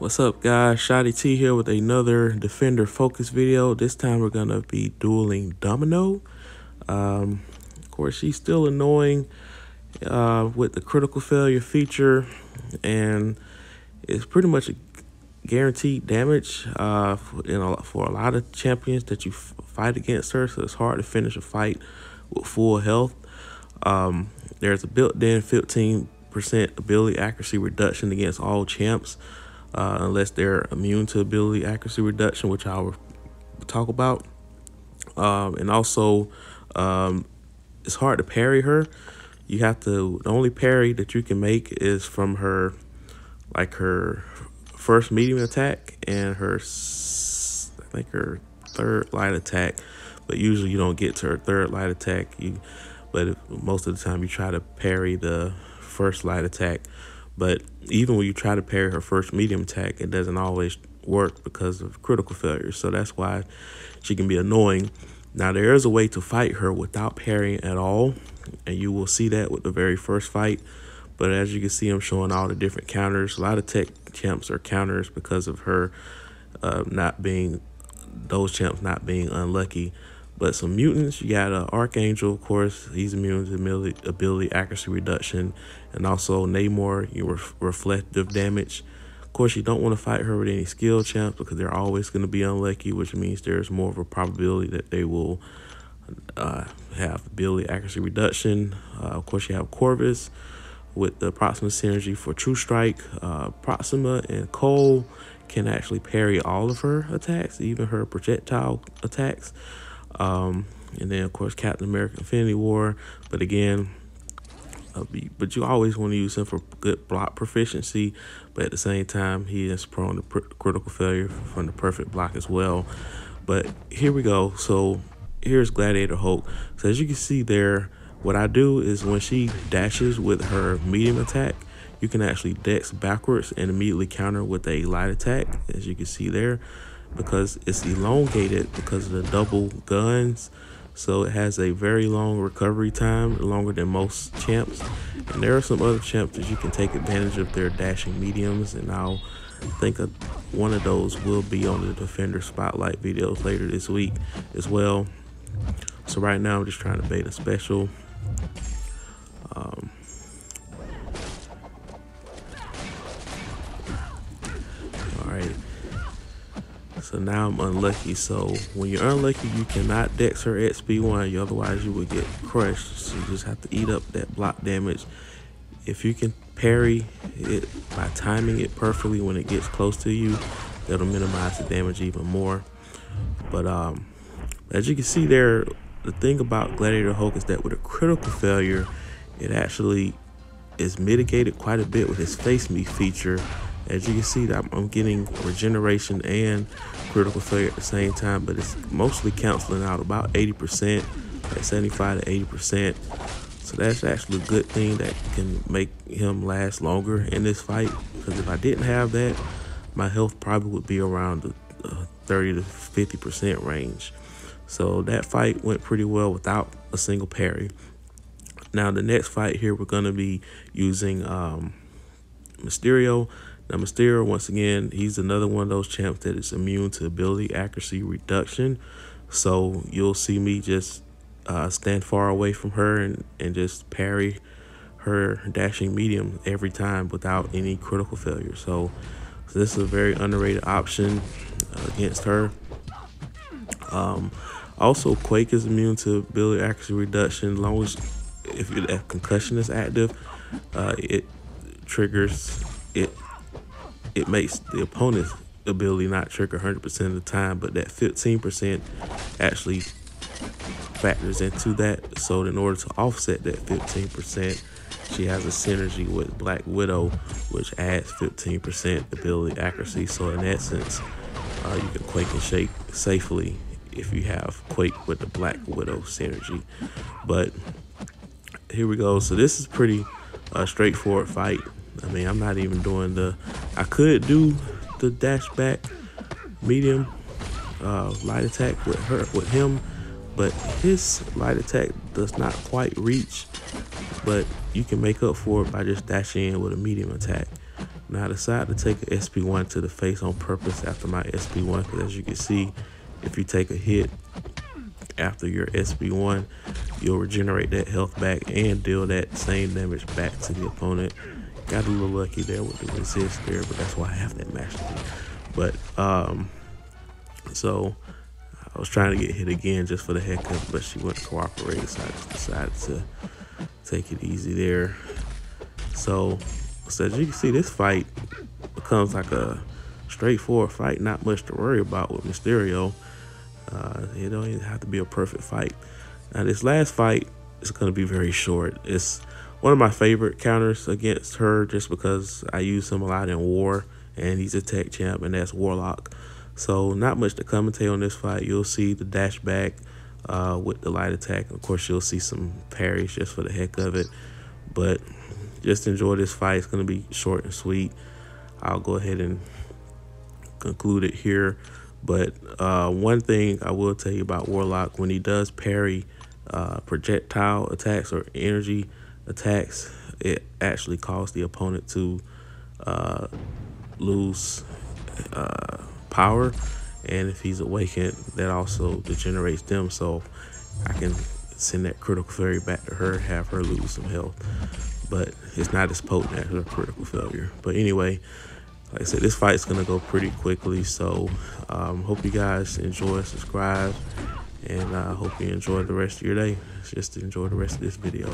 What's up, guys? Shotty T here with another Defender Focus video. This time we're gonna be dueling Domino. Of course, she's still annoying with the critical failure feature, and it's pretty much a guaranteed damage for a lot of champions that you fight against her. So it's hard to finish a fight with full health. There's a built-in 15% ability accuracy reduction against all champs. Unless they're immune to ability accuracy reduction, which I will talk about. And also, it's hard to parry her. You have to, the only parry that you can make is from her, like her first medium attack and her, I think her third light attack. But usually you don't get to her third light attack. But most of the time you try to parry the first light attack. But even when you try to parry her first medium attack, it doesn't always work because of critical failure. So that's why she can be annoying. Now, there is a way to fight her without parrying at all, and you will see that with the very first fight. But as you can see, I'm showing all the different counters. A lot of tech champs are counters because of her those champs not being unlucky. But some mutants, you got Archangel, of course. He's immune to ability accuracy reduction. And also Namor, reflective damage. Of course, you don't want to fight her with any skill champs because they're always going to be unlucky, which means there's more of a probability that they will have ability accuracy reduction. Of course, you have Corvus with the Proxima synergy for True Strike. Proxima and Cole can actually parry all of her attacks, even her projectile attacks. And then of course Captain America Infinity War, but again, but you always want to use him for good block proficiency, but at the same time he is prone to critical failure from the perfect block as well. But here we go. So here's Gladiator Hulk. So as you can see there, what I do is when she dashes with her medium attack, you can actually dex backwards and immediately counter with a light attack, as you can see there, because it's elongated because of the double guns. So it has a very long recovery time, longer than most champs. And there are some other champs that you can take advantage of their dashing mediums, and I'll think one of those will be on the Defender Spotlight videos later this week as well. So right now I'm just trying to bait a special. Alright. So now I'm unlucky. So when you're unlucky, you cannot dex her at speed 1. Otherwise, you would get crushed. So you just have to eat up that block damage. If you can parry it by timing it perfectly when it gets close to you, that'll minimize the damage even more. But as you can see there, the thing about Gladiator Hulk is that with a critical failure, it actually is mitigated quite a bit with his Face Me feature. As you can see, that I'm getting regeneration and critical failure at the same time, but it's mostly canceling out about 80%, at 75 to 80%. So that's actually a good thing that can make him last longer in this fight, because if I didn't have that, my health probably would be around the 30 to 50% range. So that fight went pretty well without a single parry. Now the next fight here, we're going to be using Mysterio. Now Mysterio, once again, he's another one of those champs that is immune to ability accuracy reduction. So you'll see me just stand far away from her and just parry her dashing medium every time without any critical failure. So this is a very underrated option against her. Also, Quake is immune to ability accuracy reduction. As long as if that concussion is active, it triggers it. It makes the opponent's ability not trigger 100% of the time, but that 15% actually factors into that. So in order to offset that 15%, she has a synergy with Black Widow, which adds 15% ability accuracy. So in that sense, you can Quake and shake safely if you have Quake with the Black Widow synergy. But here we go. So this is pretty straightforward fight. I mean, I'm not even doing I could do the dash back medium light attack with him, but his light attack does not quite reach. But you can make up for it by just dashing in with a medium attack. Now I decided to take an SP1 to the face on purpose after my SP1, because as you can see, if you take a hit after your SP1, you'll regenerate that health back and deal that same damage back to the opponent. Got a little lucky there with the resist there, but that's why I have that mastery. But so I was trying to get hit again just for the heck of it, but she wouldn't cooperate, so I just decided to take it easy there. So as you can see, this fight becomes like a straightforward fight, not much to worry about with Mysterio. You don't even have to be a perfect fight. Now this last fight is going to be very short. It's one of my favorite counters against her just because I use him a lot in War, and he's a tech champ, and that's Warlock. So not much to commentate on this fight. You'll see the dash back with the light attack. Of course, you'll see some parries just for the heck of it. But just enjoy this fight. It's going to be short and sweet. I'll go ahead and conclude it here. But one thing I will tell you about Warlock, when he does parry projectile attacks or energy attacks, it actually causes the opponent to lose power, and if he's awakened, that also degenerates them, so I can send that critical failure back to her, have her lose some health, but it's not as potent as a critical failure. But anyway, like I said, this fight's gonna go pretty quickly, so hope you guys enjoy, subscribe, and I hope you enjoy the rest of your day. Just enjoy the rest of this video.